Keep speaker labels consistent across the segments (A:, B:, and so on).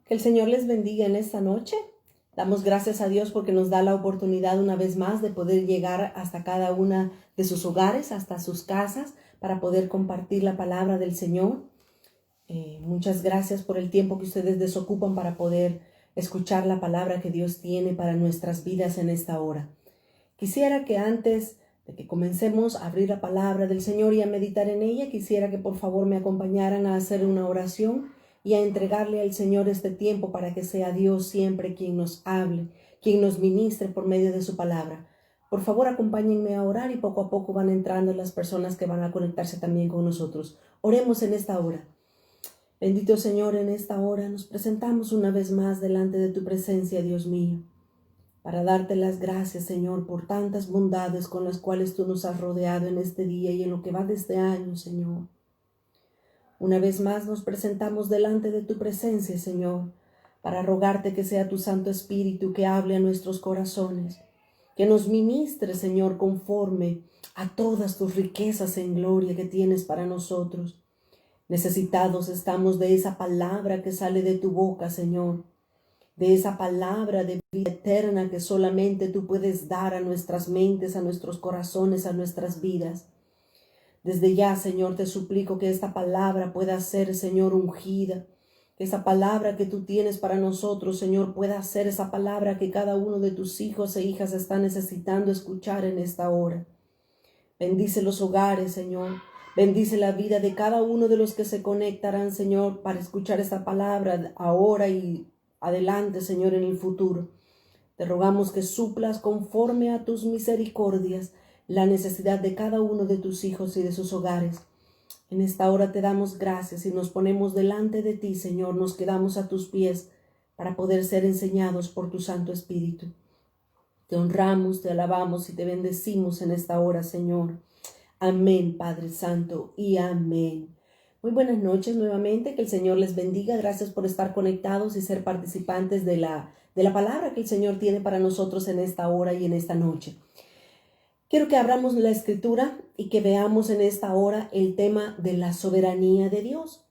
A: Que el Señor les bendiga en esta noche. Damos gracias a Dios porque nos da la oportunidad una vez más de poder llegar hasta cada una de sus hogares, hasta sus casas, para poder compartir la palabra del Señor. Muchas gracias por el tiempo que ustedes desocupan para poder escuchar la palabra que Dios tiene para nuestras vidas en esta hora. Quisiera que antes de que comencemos a abrir la palabra del Señor y a meditar en ella, quisiera que por favor me acompañaran a hacer una oración y a entregarle al Señor este tiempo para que sea Dios siempre quien nos hable, quien nos ministre por medio de su palabra. Por favor, acompáñenme a orar y poco a poco van entrando las personas que van a conectarse también con nosotros. Oremos en esta hora. Bendito Señor, en esta hora nos presentamos una vez más delante de tu presencia, Dios mío, para darte las gracias, Señor, por tantas bondades con las cuales tú nos has rodeado en este día y en lo que va de este año, Señor. Una vez más nos presentamos delante de tu presencia, Señor, para rogarte que sea tu Santo Espíritu que hable a nuestros corazones, que nos ministre, Señor, conforme a todas tus riquezas en gloria que tienes para nosotros. Necesitados estamos de esa palabra que sale de tu boca, Señor, de esa palabra de vida eterna que solamente tú puedes dar a nuestras mentes, a nuestros corazones, a nuestras vidas. Desde ya, Señor, te suplico que esta palabra pueda ser, Señor, ungida, que esa palabra que tú tienes para nosotros, Señor, pueda ser esa palabra que cada uno de tus hijos e hijas está necesitando escuchar en esta hora. Bendice los hogares, Señor. Bendice la vida de cada uno de los que se conectarán, Señor, para escuchar esta palabra ahora y adelante, Señor, en el futuro. Te rogamos que suplas conforme a tus misericordias la necesidad de cada uno de tus hijos y de sus hogares. En esta hora te damos gracias y nos ponemos delante de ti, Señor. Nos quedamos a tus pies para poder ser enseñados por tu Santo Espíritu. Te honramos, te alabamos y te bendecimos en esta hora, Señor. Amén, Padre Santo, y amén. Muy buenas noches nuevamente, que el Señor les bendiga. Gracias por estar conectados y ser participantes de la palabra que el Señor tiene para nosotros en esta hora y en esta noche. Quiero que abramos la Escritura y que veamos en esta hora el tema de la soberanía de Dios.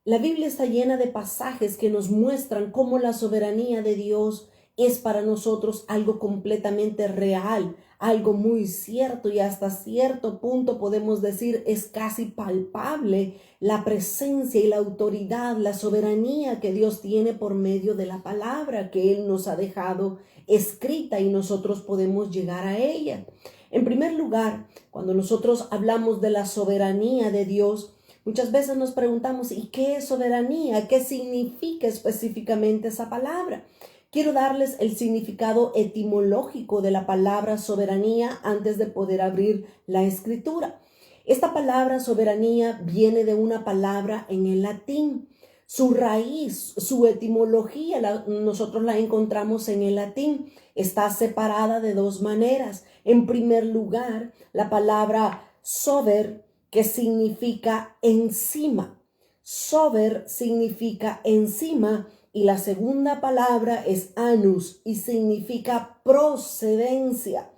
A: La Biblia está llena de pasajes que nos muestran cómo la soberanía de Dios es para nosotros algo completamente real, algo muy cierto, y hasta cierto punto podemos decir es casi palpable la presencia y la autoridad, la soberanía que Dios tiene por medio de la palabra que Él nos ha dejado escrita y nosotros podemos llegar a ella. En primer lugar, cuando nosotros hablamos de la soberanía de Dios, muchas veces nos preguntamos, ¿y qué es soberanía? ¿Qué significa específicamente esa palabra? Quiero darles el significado etimológico de la palabra soberanía antes de poder abrir la Escritura. Esta palabra soberanía viene de una palabra en el latín. Su raíz, su etimología, nosotros la encontramos en el latín. Está separada de dos maneras. En primer lugar, la palabra sober, que significa encima. Sober significa encima. Y la segunda palabra es anus y significa procedencia.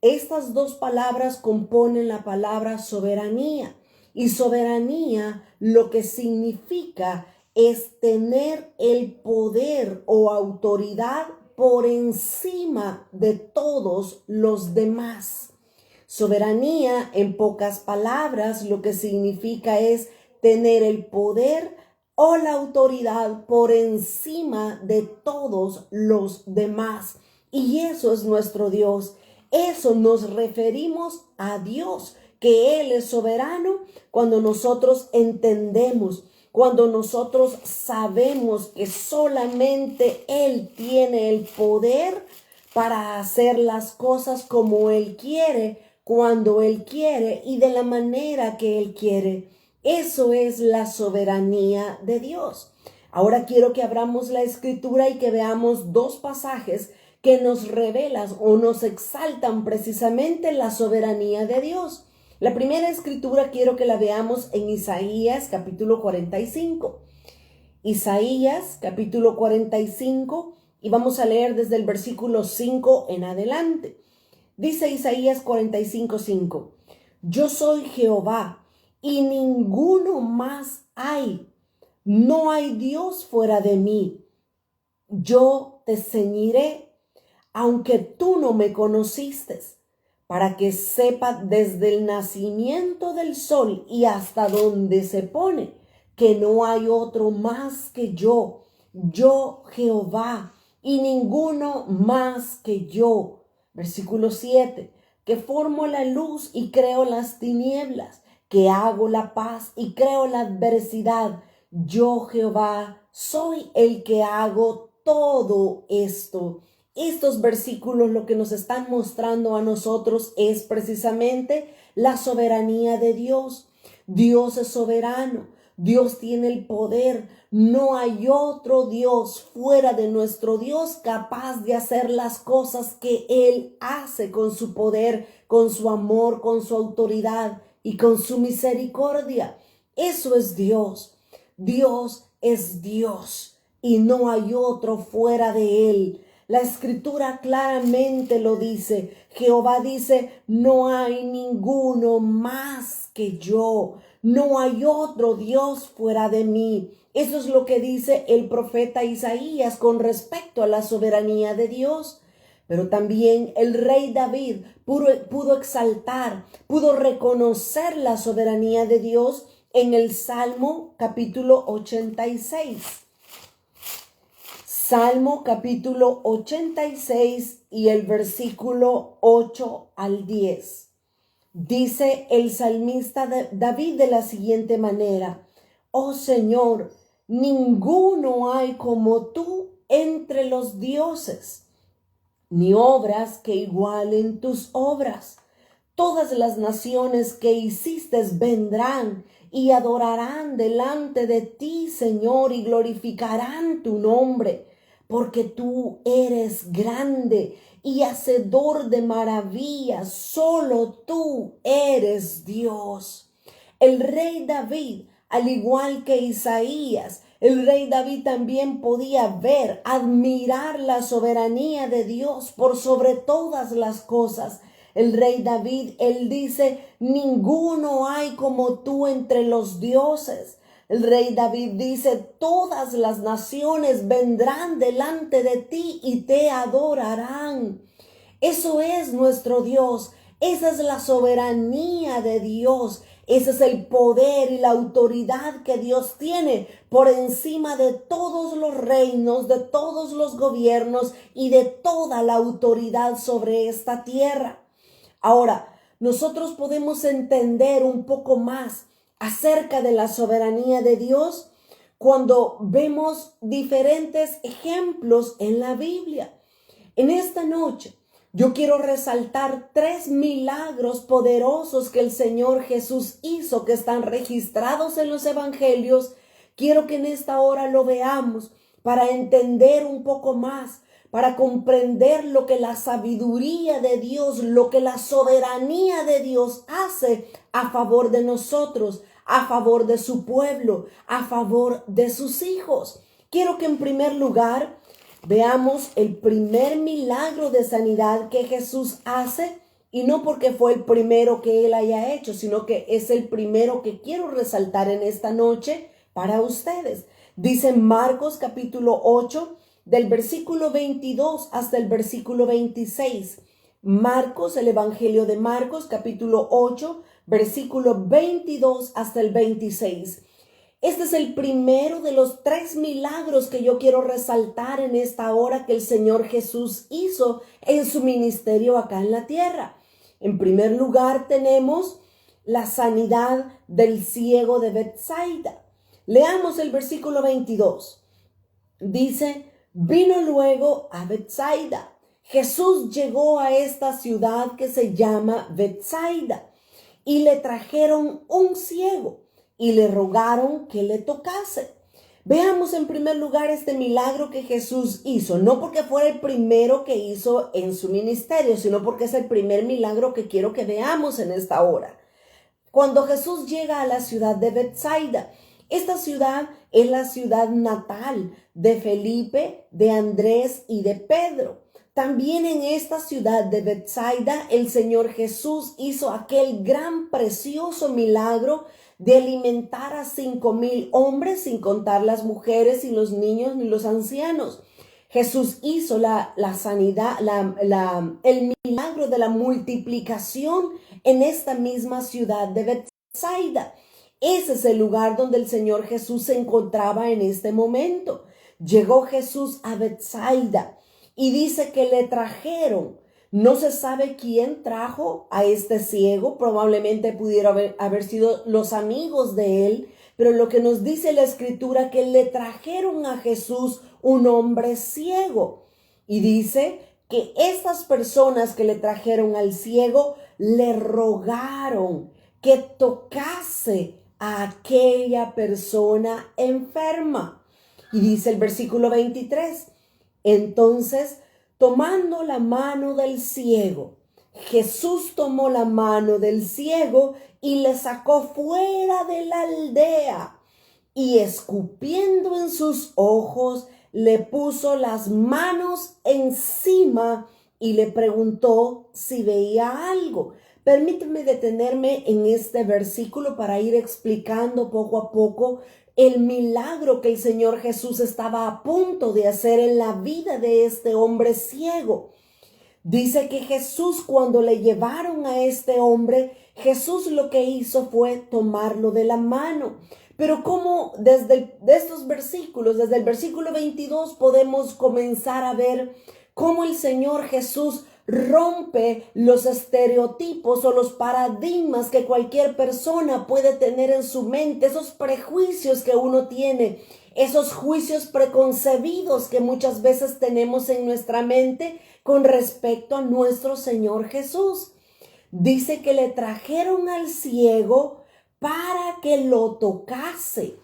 A: Estas dos palabras componen la palabra soberanía. Y soberanía lo que significa es tener el poder o autoridad por encima de todos los demás. Soberanía, en pocas palabras, lo que significa es tener el poder o la autoridad por encima de todos los demás. Y eso es nuestro Dios. Eso nos referimos a Dios, que Él es soberano cuando nosotros entendemos, cuando nosotros sabemos que solamente Él tiene el poder para hacer las cosas como Él quiere, cuando Él quiere y de la manera que Él quiere. Eso es la soberanía de Dios. Ahora quiero que abramos la Escritura y que veamos dos pasajes que nos revelan o nos exaltan precisamente la soberanía de Dios. La primera Escritura quiero que la veamos en Isaías capítulo 45. Isaías capítulo 45 y vamos a leer desde el versículo 5 en adelante. Dice Isaías 45:5: Yo soy Jehová y ninguno más hay. No hay Dios fuera de mí. Yo te ceñiré, aunque tú no me conociste, para que sepa desde el nacimiento del sol y hasta donde se pone, que no hay otro más que yo Jehová, y ninguno más que yo. Versículo 7, que formo la luz y creo las tinieblas, que hago la paz y creo la adversidad. Yo Jehová soy el que hago todo esto. Estos versículos lo que nos están mostrando a nosotros es precisamente la soberanía de Dios. Dios es soberano, Dios tiene el poder. No hay otro Dios fuera de nuestro Dios capaz de hacer las cosas que Él hace con su poder, con su amor, con su autoridad y con su misericordia. Eso es Dios. Dios es Dios y no hay otro fuera de Él. La escritura claramente lo dice. Jehová dice, no hay ninguno más que yo. No hay otro Dios fuera de mí. Eso es lo que dice el profeta Isaías con respecto a la soberanía de Dios. Pero también el rey David pudo exaltar, pudo reconocer la soberanía de Dios en el Salmo capítulo 86. Salmo capítulo 86 y el versículo 8 al 10. Dice el salmista David de la siguiente manera: Oh Señor, ninguno hay como tú entre los dioses, ni obras que igualen tus obras. Todas las naciones que hiciste vendrán y adorarán delante de ti, Señor, y glorificarán tu nombre, porque tú eres grande y hacedor de maravillas. Solo tú eres Dios. El rey David, al igual que Isaías, el rey David también podía ver, admirar la soberanía de Dios por sobre todas las cosas. El rey David, él dice, ninguno hay como tú entre los dioses. El rey David dice, todas las naciones vendrán delante de ti y te adorarán. Eso es nuestro Dios. Esa es la soberanía de Dios. Ese es el poder y la autoridad que Dios tiene por encima de todos los reinos, de todos los gobiernos y de toda la autoridad sobre esta tierra. Ahora, nosotros podemos entender un poco más acerca de la soberanía de Dios cuando vemos diferentes ejemplos en la Biblia. En esta noche, yo quiero resaltar 3 milagros poderosos que el Señor Jesús hizo, que están registrados en los evangelios. Quiero que en esta hora lo veamos para entender un poco más, para comprender lo que la sabiduría de Dios, lo que la soberanía de Dios hace a favor de nosotros, a favor de su pueblo, a favor de sus hijos. Quiero que en primer lugar veamos el primer milagro de sanidad que Jesús hace, y no porque fue el primero que Él haya hecho, sino que es el primero que quiero resaltar en esta noche para ustedes. Dice Marcos capítulo 8, del versículo 22 hasta el versículo 26. Marcos, el Evangelio de Marcos, capítulo 8, versículo 22 hasta el 26. Este es el primero de los 3 milagros que yo quiero resaltar en esta hora que el Señor Jesús hizo en su ministerio acá en la tierra. En primer lugar tenemos la sanidad del ciego de Betsaida. Leamos el versículo 22. Dice, vino luego a Betsaida. Jesús llegó a esta ciudad que se llama Betsaida y le trajeron un ciego y le rogaron que le tocase. Veamos en primer lugar este milagro que Jesús hizo, no porque fuera el primero que hizo en su ministerio, sino porque es el primer milagro que quiero que veamos en esta hora. Cuando Jesús llega a la ciudad de Betsaida, esta ciudad es la ciudad natal de Felipe, de Andrés y de Pedro. También en esta ciudad de Betsaida, el Señor Jesús hizo aquel gran precioso milagro de alimentar a 5,000 hombres, sin contar las mujeres y los niños ni los ancianos. Jesús hizo la sanidad, el milagro de la multiplicación en esta misma ciudad de Betsaida. Ese es el lugar donde el Señor Jesús se encontraba en este momento. Llegó Jesús a Betsaida y dice que le trajeron. No se sabe quién trajo a este ciego, probablemente pudiera haber sido los amigos de él, pero lo que nos dice la Escritura que le trajeron a Jesús un hombre ciego. Y dice que estas personas que le trajeron al ciego le rogaron que tocase a aquella persona enferma. Y dice el versículo 23, entonces, tomando la mano del ciego, Jesús tomó la mano del ciego y le sacó fuera de la aldea y escupiendo en sus ojos, le puso las manos encima y le preguntó si veía algo. Permíteme detenerme en este versículo para ir explicando poco a poco el milagro que el Señor Jesús estaba a punto de hacer en la vida de este hombre ciego. Dice que Jesús, cuando le llevaron a este hombre, Jesús lo que hizo fue tomarlo de la mano. Pero como de estos versículos, desde el versículo 22, podemos comenzar a ver cómo el Señor Jesús rompe los estereotipos o los paradigmas que cualquier persona puede tener en su mente, esos prejuicios que uno tiene, esos juicios preconcebidos que muchas veces tenemos en nuestra mente con respecto a nuestro Señor Jesús. Dice que le trajeron al ciego para que lo tocase.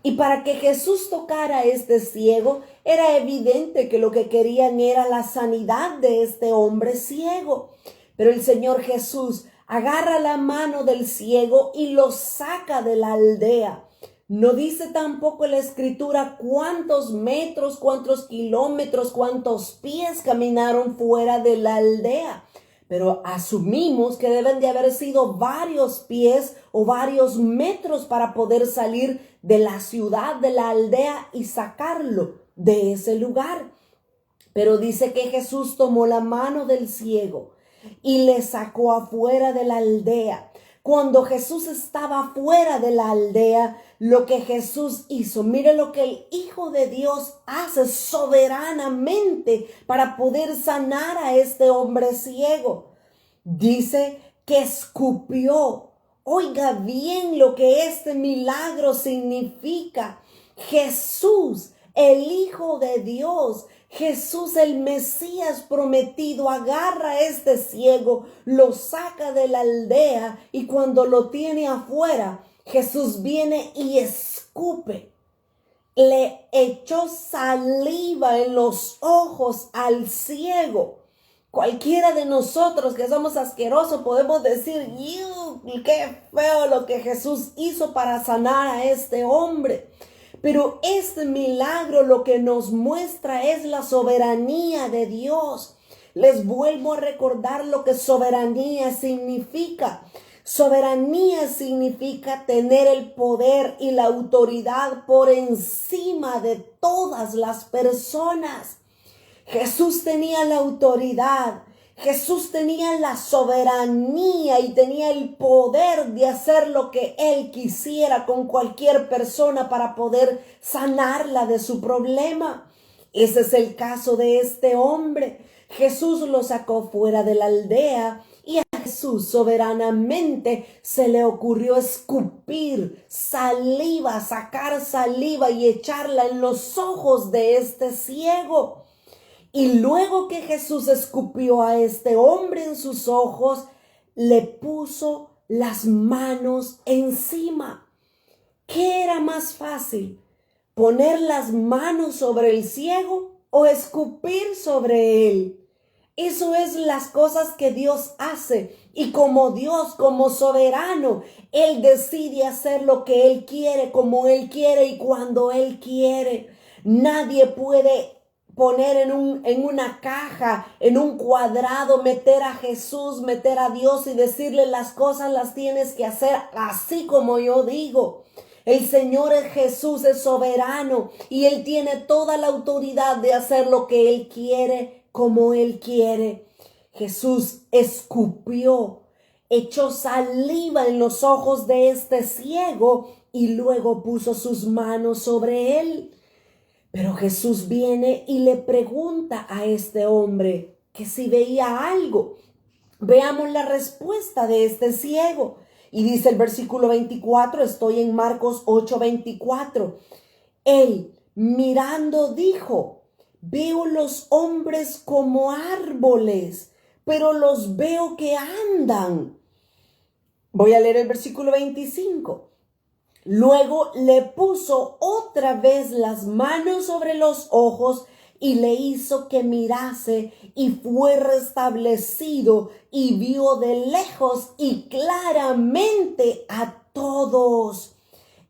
A: Y para que Jesús tocara a este ciego, era evidente que lo que querían era la sanidad de este hombre ciego. Pero el Señor Jesús agarra la mano del ciego y lo saca de la aldea. No dice tampoco la Escritura cuántos metros, cuántos kilómetros, cuántos pies caminaron fuera de la aldea. Pero asumimos que deben de haber sido varios pies o varios metros para poder salir de la ciudad, de la aldea y sacarlo de ese lugar. Pero dice que Jesús tomó la mano del ciego y le sacó afuera de la aldea. Cuando Jesús estaba fuera de la aldea, lo que Jesús hizo, mire lo que el Hijo de Dios hace soberanamente para poder sanar a este hombre ciego. Dice que escupió. Oiga bien lo que este milagro significa. Jesús, el Hijo de Dios, Jesús el Mesías prometido, agarra a este ciego, lo saca de la aldea y cuando lo tiene afuera, Jesús viene y escupe. Le echó saliva en los ojos al ciego. Cualquiera de nosotros que somos asquerosos podemos decir, qué feo lo que Jesús hizo para sanar a este hombre. Pero este milagro lo que nos muestra es la soberanía de Dios. Les vuelvo a recordar lo que soberanía significa. Soberanía significa tener el poder y la autoridad por encima de todas las personas. Jesús tenía la autoridad, Jesús tenía la soberanía y tenía el poder de hacer lo que Él quisiera con cualquier persona para poder sanarla de su problema. Ese es el caso de este hombre. Jesús lo sacó fuera de la aldea y a Jesús soberanamente se le ocurrió escupir saliva, sacar saliva y echarla en los ojos de este ciego. Y luego que Jesús escupió a este hombre en sus ojos, le puso las manos encima. ¿Qué era más fácil? ¿Poner las manos sobre el ciego o escupir sobre él? Eso es las cosas que Dios hace. Y como Dios, como soberano, Él decide hacer lo que Él quiere, como Él quiere y cuando Él quiere. Nadie puede poner en una caja, en un cuadrado, meter a Jesús, meter a Dios y decirle las cosas las tienes que hacer así como yo digo. El Señor Jesús es soberano y Él tiene toda la autoridad de hacer lo que Él quiere, como Él quiere. Jesús escupió, echó saliva en los ojos de este ciego y luego puso sus manos sobre él. Pero Jesús viene y le pregunta a este hombre que si veía algo. Veamos la respuesta de este ciego. Y dice el versículo 24, estoy en Marcos 8:24. Él, mirando, dijo: veo los hombres como árboles, pero los veo que andan. Voy a leer el versículo 25. Luego le puso otra vez las manos sobre los ojos y le hizo que mirase, y fue restablecido y vio de lejos y claramente a todos.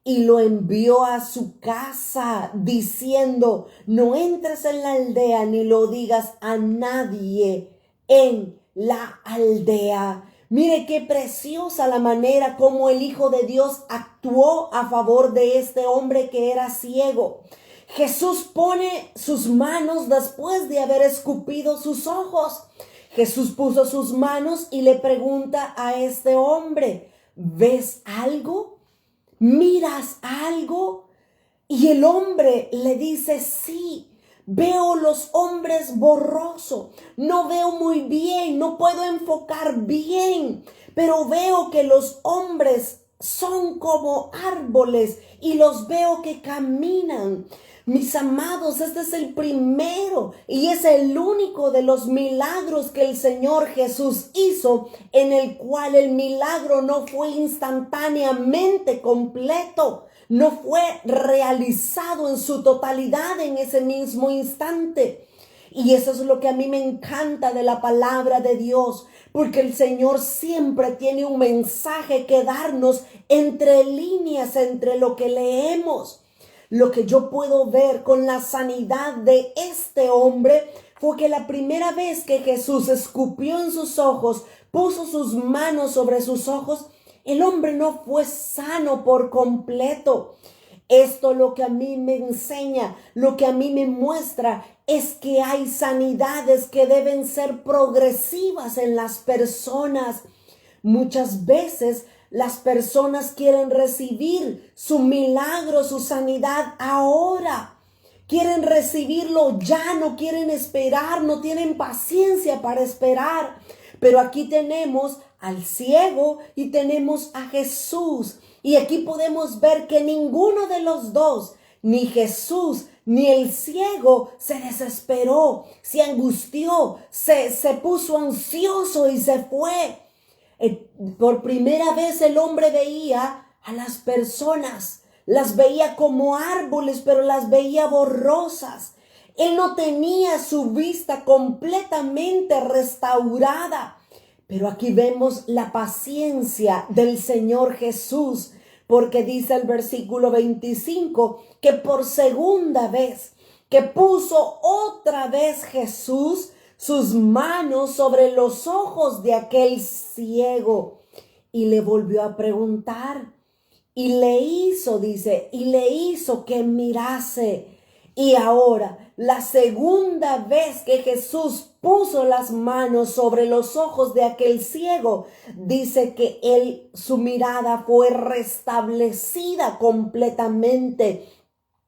A: Y lo envió a su casa diciendo: no entres en la aldea ni lo digas a nadie en la aldea. Mire qué preciosa la manera como el Hijo de Dios actuó a favor de este hombre que era ciego. Jesús pone sus manos después de haber escupido sus ojos. Jesús puso sus manos y le pregunta a este hombre: ¿ves algo? ¿Miras algo? Y el hombre le dice: sí, veo los hombres borroso, no veo muy bien, no puedo enfocar bien, pero veo que los hombres son como árboles y los veo que caminan. Mis amados, este es el primero y es el único de los milagros que el Señor Jesús hizo, en el cual el milagro no fue instantáneamente completo, no fue realizado en su totalidad en ese mismo instante. Y eso es lo que a mí me encanta de la palabra de Dios, porque el Señor siempre tiene un mensaje que darnos entre líneas, entre lo que leemos. Lo que yo puedo ver con la sanidad de este hombre fue que la primera vez que Jesús escupió en sus ojos, puso sus manos sobre sus ojos, el hombre no fue sano por completo. Esto lo que a mí me enseña, lo que a mí me muestra, es que hay sanidades que deben ser progresivas en las personas. Muchas veces las personas quieren recibir su milagro, su sanidad ahora. Quieren recibirlo ya, no quieren esperar, no tienen paciencia para esperar. Pero aquí tenemos al ciego y tenemos a Jesús. Y aquí podemos ver que ninguno de los dos, ni Jesús ni el ciego, se desesperó, se angustió, se puso ansioso y se fue. Por primera vez el hombre veía a las personas, las veía como árboles, pero las veía borrosas. Él no tenía su vista completamente restaurada. Pero aquí vemos la paciencia del Señor Jesús, porque dice el versículo 25 que por segunda vez que puso otra vez Jesús sus manos sobre los ojos de aquel ciego y le volvió a preguntar y le hizo, dice, y le hizo que mirase. Y ahora, la segunda vez que Jesús puso las manos sobre los ojos de aquel ciego, dice que su mirada fue restablecida completamente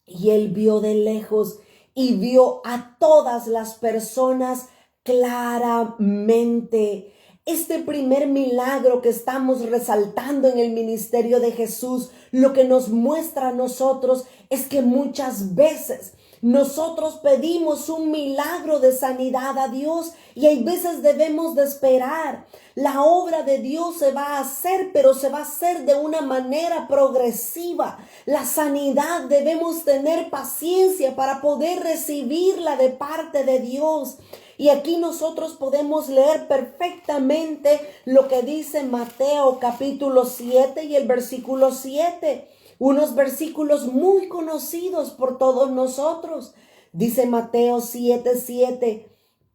A: y él vio de lejos y vio a todas las personas claramente. Este primer milagro que estamos resaltando en el ministerio de Jesús, lo que nos muestra a nosotros es que muchas veces nosotros pedimos un milagro de sanidad a Dios y hay veces debemos de esperar. La obra de Dios se va a hacer, pero se va a hacer de una manera progresiva. La sanidad debemos tener paciencia para poder recibirla de parte de Dios. Y aquí nosotros podemos leer perfectamente lo que dice Mateo capítulo 7 y el versículo 7. Unos versículos muy conocidos por todos nosotros. Dice Mateo 7:7,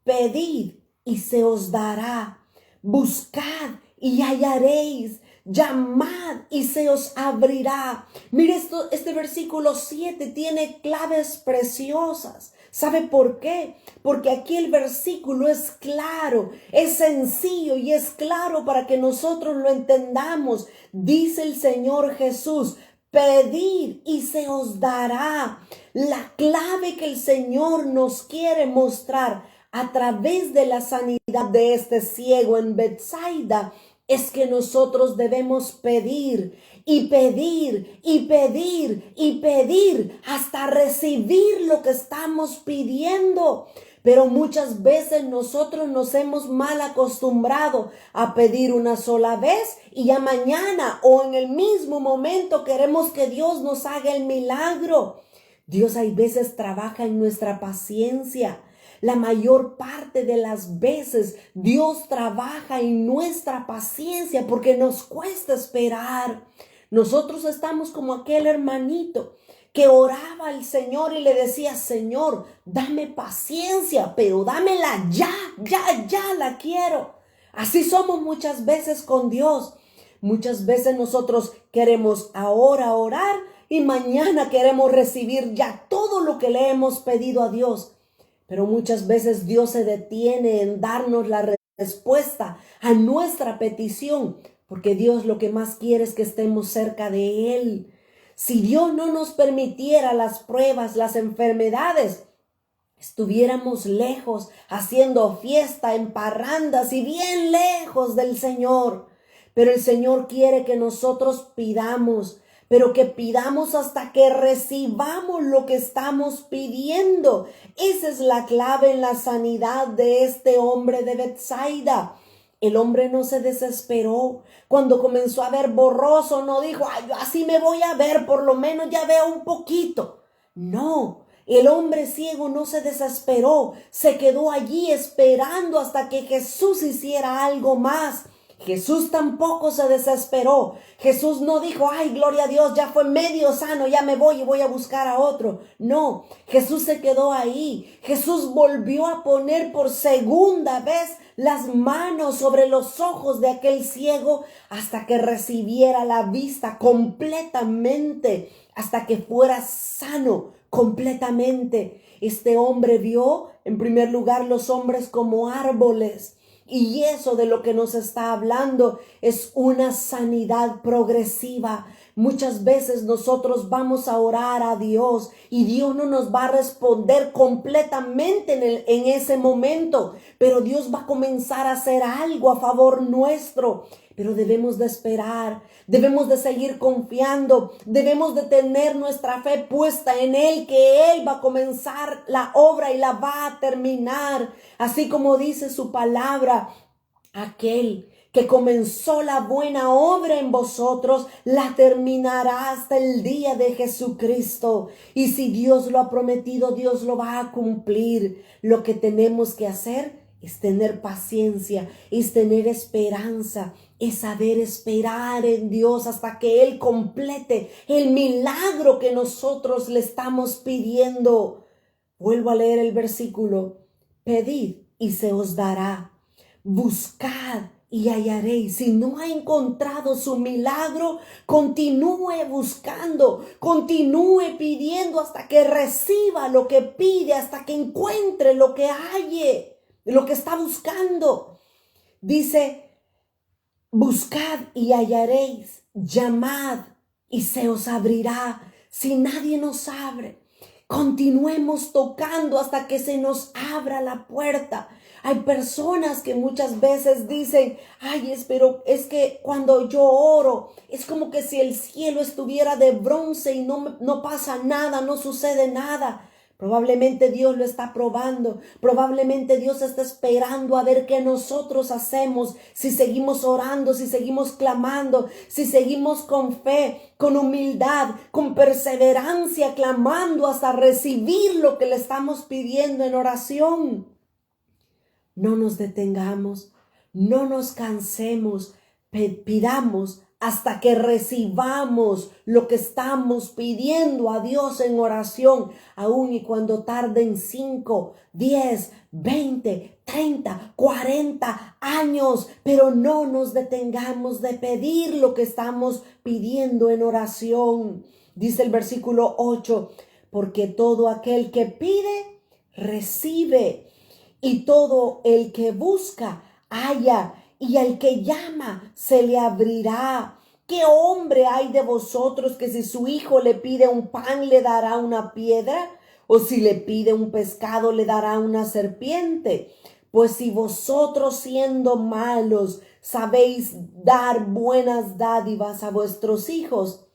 A: pedid y se os dará, buscad y hallaréis, llamad y se os abrirá. Mire este versículo 7 tiene claves preciosas. ¿Sabe por qué? Porque aquí el versículo es claro, es sencillo y es claro para que nosotros lo entendamos. Dice el Señor Jesús, pedid y se os dará. La clave que el Señor nos quiere mostrar a través de la sanidad de este ciego en Betsaida es que nosotros debemos pedir y pedir y pedir y pedir hasta recibir lo que estamos pidiendo. Pero muchas veces nosotros nos hemos mal acostumbrado a pedir una sola vez y ya mañana o en el mismo momento queremos que Dios nos haga el milagro. Dios hay veces trabaja en nuestra paciencia. La mayor parte de las veces Dios trabaja en nuestra paciencia porque nos cuesta esperar. Nosotros estamos como aquel hermanito que oraba al Señor y le decía, Señor, dame paciencia, pero dámela ya la quiero. Así somos muchas veces con Dios. Muchas veces nosotros queremos ahora orar y mañana queremos recibir ya todo lo que le hemos pedido a Dios. Pero muchas veces Dios se detiene en darnos la respuesta a nuestra petición, porque Dios lo que más quiere es que estemos cerca de Él. Si Dios no nos permitiera las pruebas, las enfermedades, estuviéramos lejos, haciendo fiesta en parrandas y bien lejos del Señor. Pero el Señor quiere que nosotros pidamos, pero que pidamos hasta que recibamos lo que estamos pidiendo. Esa es la clave en la sanidad de este hombre de Betsaida. El hombre no se desesperó. Cuando comenzó a ver borroso, no dijo, ay, así me voy a ver, por lo menos ya veo un poquito. No, el hombre ciego no se desesperó. Se quedó allí esperando hasta que Jesús hiciera algo más. Jesús tampoco se desesperó. Jesús no dijo, ay, gloria a Dios, ya fue medio sano, ya me voy y voy a buscar a otro. No, Jesús se quedó ahí. Jesús volvió a poner por segunda vez las manos sobre los ojos de aquel ciego hasta que recibiera la vista completamente, hasta que fuera sano completamente. Este hombre vio, en primer lugar, los hombres como árboles. Y eso de lo que nos está hablando es una sanidad progresiva. Muchas veces nosotros vamos a orar a Dios y Dios no nos va a responder completamente en ese momento, pero Dios va a comenzar a hacer algo a favor nuestro. Pero debemos de esperar, debemos de seguir confiando, debemos de tener nuestra fe puesta en Él, que Él va a comenzar la obra y la va a terminar. Así como dice su palabra, aquel que comenzó la buena obra en vosotros, la terminará hasta el día de Jesucristo. Y si Dios lo ha prometido, Dios lo va a cumplir. Lo que tenemos que hacer es tener paciencia, es tener esperanza, es saber esperar en Dios hasta que Él complete el milagro que nosotros le estamos pidiendo. Vuelvo a leer el versículo. Pedid y se os dará. Buscad y hallaréis. Si no ha encontrado su milagro, continúe buscando, continúe pidiendo hasta que reciba lo que pide, hasta que encuentre lo que halle, lo que está buscando. Dice, buscad y hallaréis, llamad y se os abrirá. Si nadie nos abre, continuemos tocando hasta que se nos abra la puerta. Hay personas que muchas veces dicen, ay, pero es que cuando yo oro, es como que si el cielo estuviera de bronce y no pasa nada, no sucede nada. Probablemente Dios lo está probando. Probablemente Dios está esperando a ver qué nosotros hacemos. Si seguimos orando, si seguimos clamando, si seguimos con fe, con humildad, con perseverancia, clamando hasta recibir lo que le estamos pidiendo en oración. No nos detengamos, no nos cansemos, pidamos hasta que recibamos lo que estamos pidiendo a Dios en oración, aun y cuando tarden 5, 10, 20, 30, 40 años, pero no nos detengamos de pedir lo que estamos pidiendo en oración. Dice el versículo 8, porque todo aquel que pide, recibe, y todo el que busca, halla, y al que llama, se le abrirá. ¿Qué hombre hay de vosotros que si su hijo le pide un pan, le dará una piedra? ¿O si le pide un pescado, le dará una serpiente? Pues si vosotros, siendo malos, sabéis dar buenas dádivas a vuestros hijos,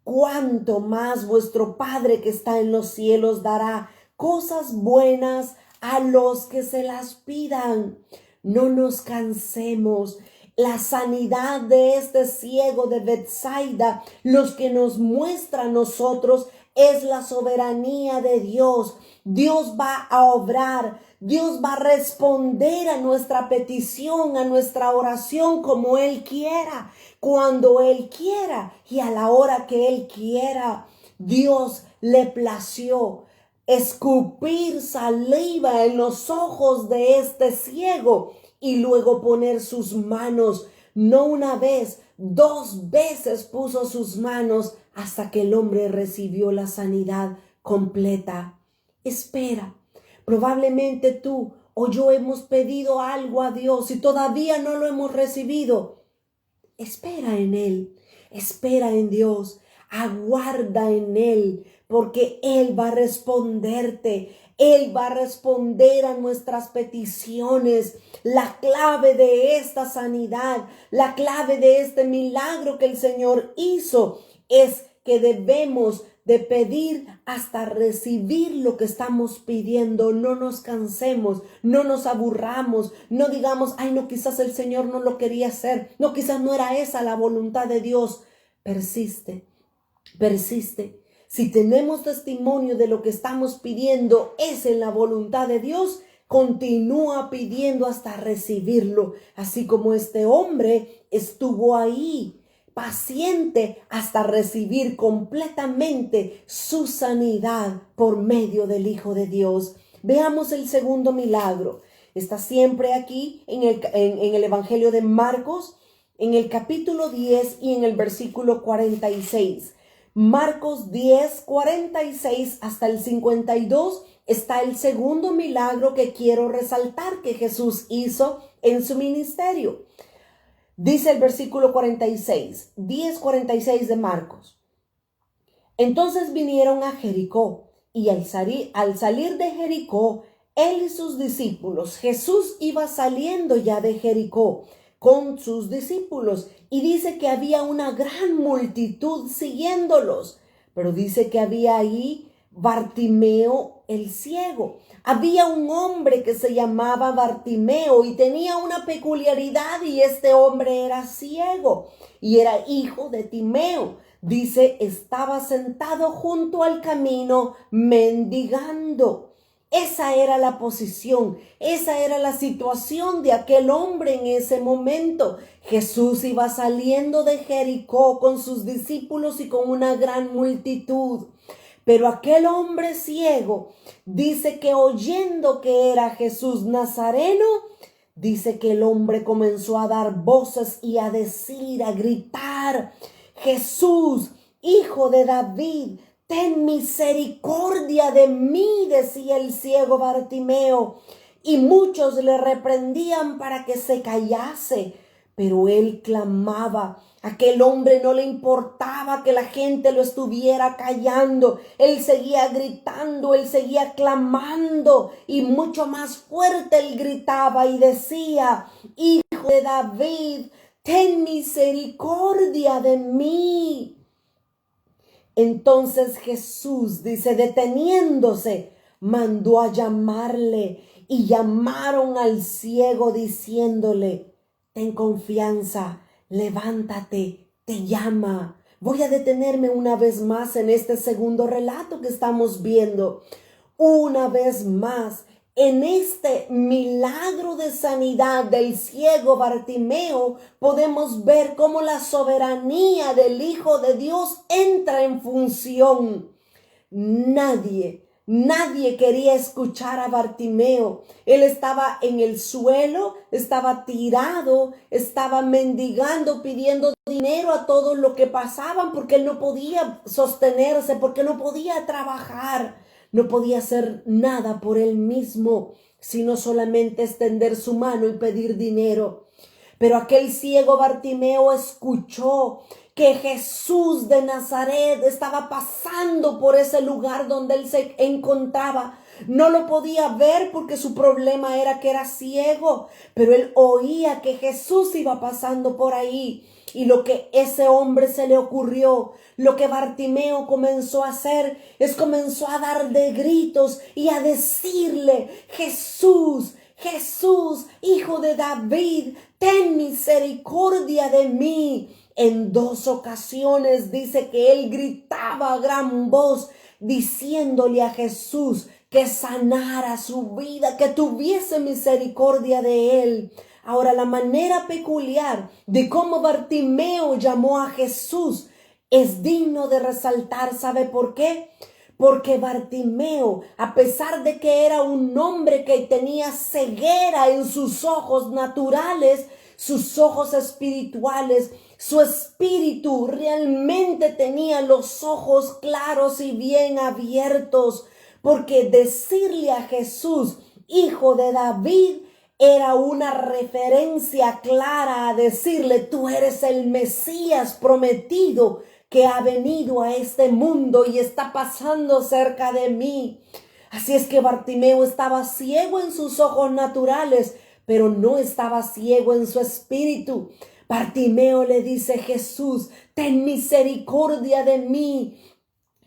A: ¿cuánto más vuestro Padre que está en los cielos dará cosas buenas a los que se las pidan? No nos cansemos. La sanidad de este ciego de Betsaida, los que nos muestra a nosotros, es la soberanía de Dios. Dios va a obrar, Dios va a responder a nuestra petición, a nuestra oración como Él quiera, cuando Él quiera y a la hora que Él quiera. Dios le plació escupir saliva en los ojos de este ciego y luego poner sus manos, no una vez, 2 veces puso sus manos hasta que el hombre recibió la sanidad completa. Espera, probablemente tú o yo hemos pedido algo a Dios y todavía no lo hemos recibido. Espera en Él, espera en Dios, aguarda en Él, porque Él va a responderte. Él va a responder a nuestras peticiones. La clave de esta sanidad, la clave de este milagro que el Señor hizo es que debemos de pedir hasta recibir lo que estamos pidiendo. No nos cansemos, no nos aburramos, no digamos, ay no, quizás el Señor no lo quería hacer, no, quizás no era esa la voluntad de Dios. Persiste, persiste. Si tenemos testimonio de lo que estamos pidiendo es en la voluntad de Dios, continúa pidiendo hasta recibirlo, así como este hombre estuvo ahí, paciente hasta recibir completamente su sanidad por medio del Hijo de Dios. Veamos el segundo milagro. Está siempre aquí en el Evangelio de Marcos, en el capítulo 10 y en el versículo 46. Marcos 10, 46 hasta el 52 está el segundo milagro que quiero resaltar que Jesús hizo en su ministerio. Dice el versículo 46, 10:46 de Marcos. Entonces vinieron a Jericó, y al salir de Jericó, él y sus discípulos, Jesús iba saliendo ya de Jericó con sus discípulos, y dice que había una gran multitud siguiéndolos, pero dice que había ahí Bartimeo el ciego. Había un hombre que se llamaba Bartimeo y tenía una peculiaridad, y este hombre era ciego y era hijo de Timeo. Dice, estaba sentado junto al camino mendigando. Esa era la posición, esa era la situación de aquel hombre en ese momento. Jesús iba saliendo de Jericó con sus discípulos y con una gran multitud. Pero aquel hombre ciego dice que oyendo que era Jesús Nazareno, dice que el hombre comenzó a dar voces y a decir, a gritar, Jesús, hijo de David, ten misericordia de mí, decía el ciego Bartimeo. Y muchos le reprendían para que se callase, pero él clamaba. Aquel hombre no le importaba que la gente lo estuviera callando. Él seguía gritando, él seguía clamando, y mucho más fuerte él gritaba y decía, hijo de David, ten misericordia de mí. Entonces Jesús, dice, deteniéndose, mandó a llamarle, y llamaron al ciego diciéndole, ten confianza, levántate, te llama. Voy a detenerme una vez más en este segundo relato que estamos viendo. Una vez más, En este milagro de sanidad del ciego Bartimeo podemos ver cómo la soberanía del Hijo de Dios entra en función. Nadie quería escuchar a Bartimeo. Él estaba en el suelo, estaba tirado, estaba mendigando, pidiendo dinero a todos los que pasaban porque él no podía sostenerse, porque no podía trabajar. No podía hacer nada por él mismo, sino solamente extender su mano y pedir dinero. Pero aquel ciego Bartimeo escuchó que Jesús de Nazaret estaba pasando por ese lugar donde él se encontraba. No lo podía ver porque su problema era que era ciego, pero él oía que Jesús iba pasando por ahí. Y lo que ese hombre se le ocurrió, lo que Bartimeo comenzó a hacer, es comenzó a dar de gritos y a decirle: Jesús, Jesús, Hijo de David, ten misericordia de mí. En 2 ocasiones dice que él gritaba a gran voz, diciéndole a Jesús que sanara su vida, que tuviese misericordia de él. Ahora, la manera peculiar de cómo Bartimeo llamó a Jesús es digno de resaltar. ¿Sabe por qué? Porque Bartimeo, a pesar de que era un hombre que tenía ceguera en sus ojos naturales, sus ojos espirituales, su espíritu realmente tenía los ojos claros y bien abiertos, porque decirle a Jesús, Hijo de David, era una referencia clara a decirle: tú eres el Mesías prometido que ha venido a este mundo y está pasando cerca de mí. Así es que Bartimeo estaba ciego en sus ojos naturales, pero no estaba ciego en su espíritu. Bartimeo le dice: Jesús, ten misericordia de mí.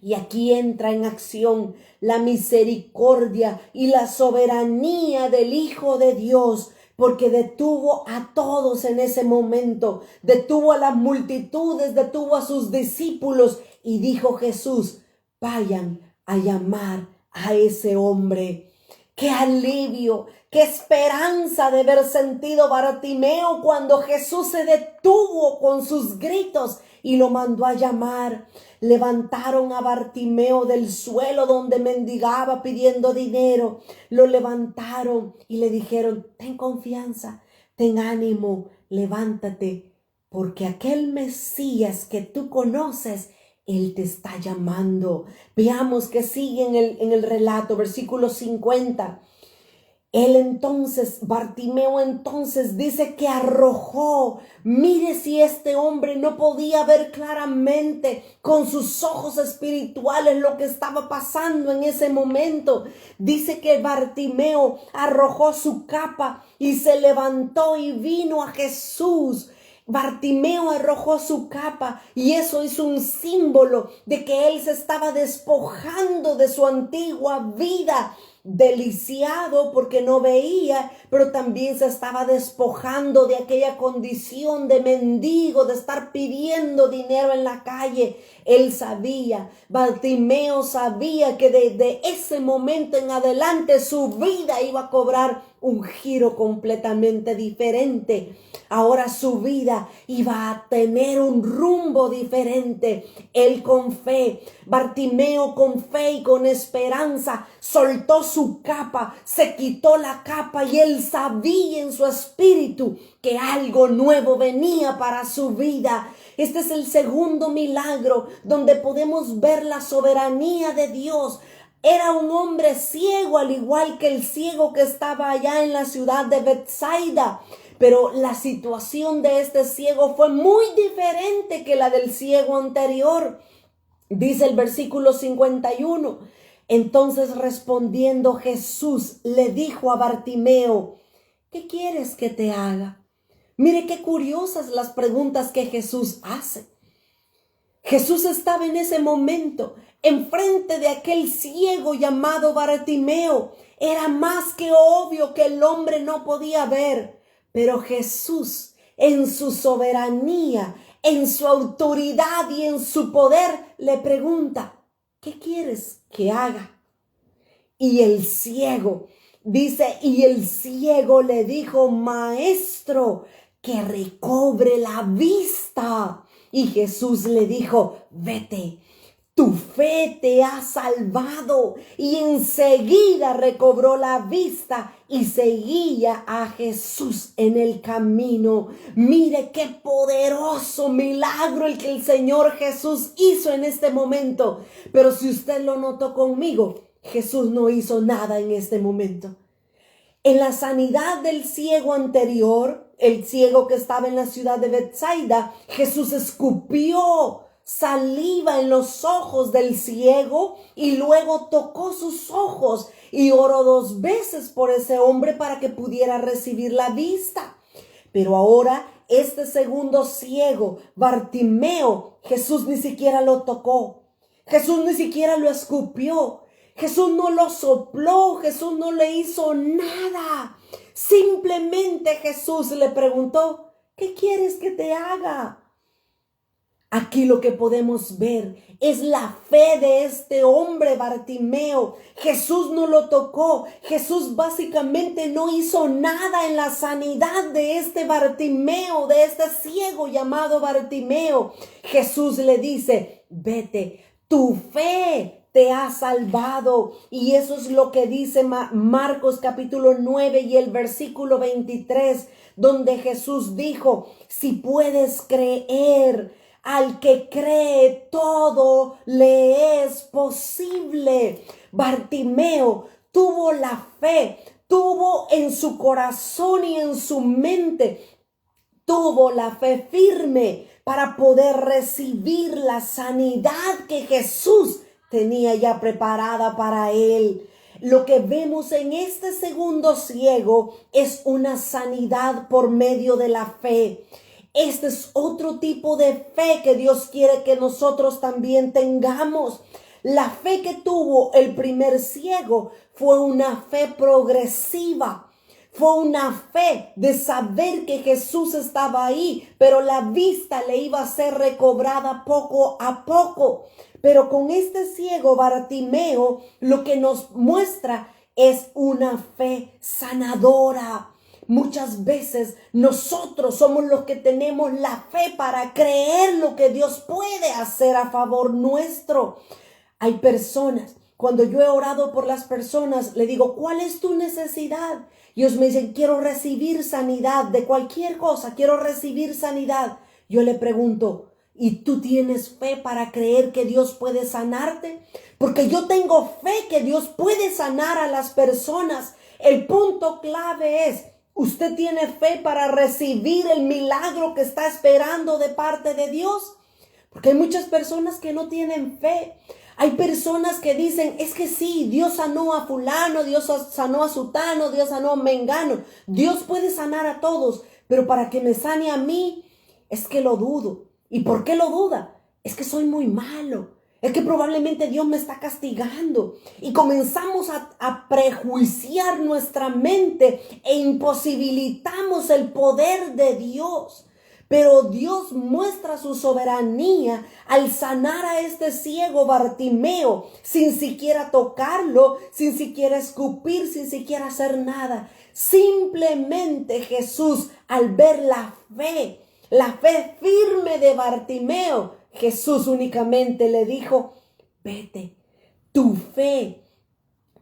A: Y aquí entra en acción la misericordia y la soberanía del Hijo de Dios, porque detuvo a todos en ese momento, detuvo a las multitudes, detuvo a sus discípulos y dijo Jesús: vayan a llamar a ese hombre. ¡Qué alivio! ¡Qué esperanza de haber sentido Bartimeo cuando Jesús se detuvo con sus gritos y lo mandó a llamar! Levantaron a Bartimeo del suelo donde mendigaba pidiendo dinero. Lo levantaron y le dijeron: ten confianza, ten ánimo, levántate, porque aquel Mesías que tú conoces, él te está llamando. Veamos que sigue en el relato, versículo 50. Bartimeo entonces dice que arrojó. Mire si este hombre no podía ver claramente con sus ojos espirituales lo que estaba pasando en ese momento. Dice que Bartimeo arrojó su capa y se levantó y vino a Jesús. Bartimeo arrojó su capa y eso es un símbolo de que él se estaba despojando de su antigua vida, deliciado porque no veía, pero también se estaba despojando de aquella condición de mendigo, de estar pidiendo dinero en la calle. Él sabía, Bartimeo sabía que desde ese momento en adelante su vida iba a cobrar un giro completamente diferente. Ahora su vida iba a tener un rumbo diferente. Él con fe, Bartimeo con fe y con esperanza, soltó su capa, se quitó la capa y él sabía en su espíritu que algo nuevo venía para su vida. Este es el segundo milagro donde podemos ver la soberanía de Dios. Era un hombre ciego, al igual que el ciego que estaba allá en la ciudad de Betsaida. Pero la situación de este ciego fue muy diferente que la del ciego anterior. Dice el versículo 51. Entonces respondiendo Jesús le dijo a Bartimeo: ¿qué quieres que te haga? Mire qué curiosas las preguntas que Jesús hace. Jesús estaba en ese momento enfrente de aquel ciego llamado Bartimeo. Era más que obvio que el hombre no podía ver. Pero Jesús, en su soberanía, en su autoridad y en su poder, le pregunta: ¿qué quieres que haga? Y el ciego, Dice, y el ciego le dijo, maestro, que recobre la vista. Y Jesús le dijo, vete, tu fe te ha salvado. Y enseguida recobró la vista y seguía a Jesús en el camino. Mire qué poderoso milagro el que el Señor Jesús hizo en este momento. Pero si usted lo notó conmigo, Jesús no hizo nada en este momento. En la sanidad del ciego anterior, el ciego que estaba en la ciudad de Betsaida, Jesús escupió saliva en los ojos del ciego y luego tocó sus ojos y oró 2 veces por ese hombre para que pudiera recibir la vista. Pero ahora este segundo ciego, Bartimeo, Jesús ni siquiera lo tocó. Jesús ni siquiera lo escupió. Jesús no lo sopló, Jesús no le hizo nada. Simplemente Jesús le preguntó, ¿qué quieres que te haga? Aquí lo que podemos ver es la fe de este hombre Bartimeo. Jesús no lo tocó. Jesús básicamente no hizo nada en la sanidad de este Bartimeo, de este ciego llamado Bartimeo. Jesús le dice, vete, tu fe te ha salvado. Y eso es lo que dice Marcos capítulo 9 y el versículo 23, donde Jesús dijo, si puedes creer, al que cree todo le es posible. Bartimeo tuvo la fe, tuvo en su corazón y en su mente, tuvo la fe firme para poder recibir la sanidad que Jesús tenía ya preparada para él. Lo que vemos en este segundo ciego es una sanidad por medio de la fe. Este es otro tipo de fe que Dios quiere que nosotros también tengamos. La fe que tuvo el primer ciego fue una fe progresiva. Fue una fe de saber que Jesús estaba ahí, pero la vista le iba a ser recobrada poco a poco. Pero con este ciego Bartimeo, lo que nos muestra es una fe sanadora. Muchas veces nosotros somos los que tenemos la fe para creer lo que Dios puede hacer a favor nuestro. Hay personas, cuando yo he orado por las personas, le digo, ¿cuál es tu necesidad? Y ellos me dicen, quiero recibir sanidad de cualquier cosa, quiero recibir sanidad. Yo le pregunto, ¿y tú tienes fe para creer que Dios puede sanarte? Porque yo tengo fe que Dios puede sanar a las personas. El punto clave es, ¿usted tiene fe para recibir el milagro que está esperando de parte de Dios? Porque hay muchas personas que no tienen fe. Hay personas que dicen, es que sí, Dios sanó a fulano, Dios sanó a sutano, Dios sanó a mengano. Dios puede sanar a todos, pero para que me sane a mí, es que lo dudo. ¿Y por qué lo duda? Es que soy muy malo. Es que probablemente Dios me está castigando. Y comenzamos a prejuiciar nuestra mente e imposibilitamos el poder de Dios. Pero Dios muestra su soberanía al sanar a este ciego Bartimeo sin siquiera tocarlo, sin siquiera escupir, sin siquiera hacer nada. Simplemente Jesús, al ver la fe firme de Bartimeo, Jesús únicamente le dijo, vete, tu fe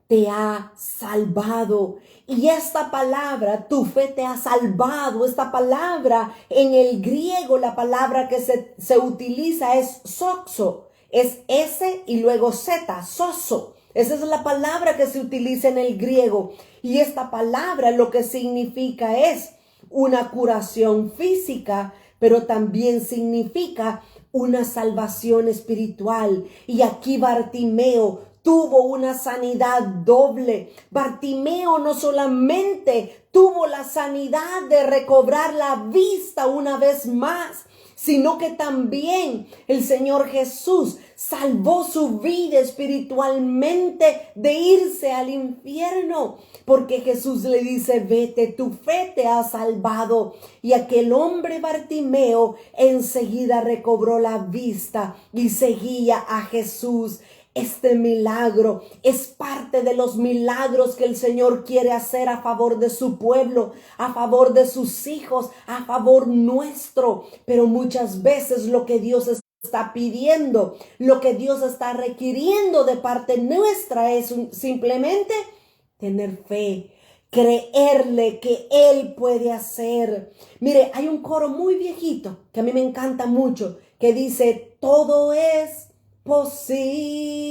A: te ha salvado. Y esta palabra, tu fe te ha salvado, esta palabra en el griego, la palabra que se utiliza es soxo, es S y luego Z, soso. Esa es la palabra que se utiliza en el griego. Y esta palabra lo que significa es una curación física, pero también significa una salvación espiritual. Y aquí Bartimeo tuvo una sanidad doble. Bartimeo no solamente tuvo la sanidad de recobrar la vista una vez más, sino que también el Señor Jesús salvó su vida espiritualmente de irse al infierno, porque Jesús le dice, vete, tu fe te ha salvado. Y aquel hombre Bartimeo enseguida recobró la vista y seguía a Jesús. Este milagro es parte de los milagros que el Señor quiere hacer a favor de su pueblo, a favor de sus hijos, a favor nuestro. Pero muchas veces lo que Dios está pidiendo, lo que Dios está requiriendo de parte nuestra es simplemente tener fe, creerle que Él puede hacer. Mire, hay un coro muy viejito que a mí me encanta mucho, que dice: todo es posible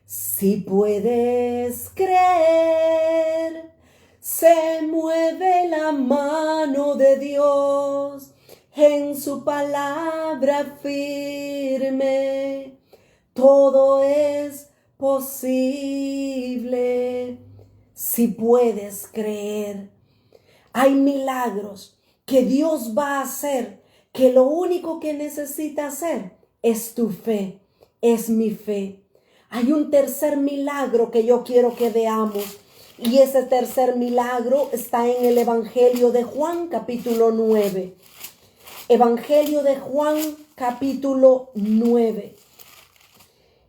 A: si puedes creer. Se mueve la mano de Dios en su palabra firme. Todo es posible si puedes creer. Hay milagros que Dios va a hacer, que lo único que necesita hacer es tu fe, es mi fe. Hay un tercer milagro que yo quiero que veamos, y ese tercer milagro está en el Evangelio de Juan, capítulo 9. Evangelio de Juan, capítulo 9.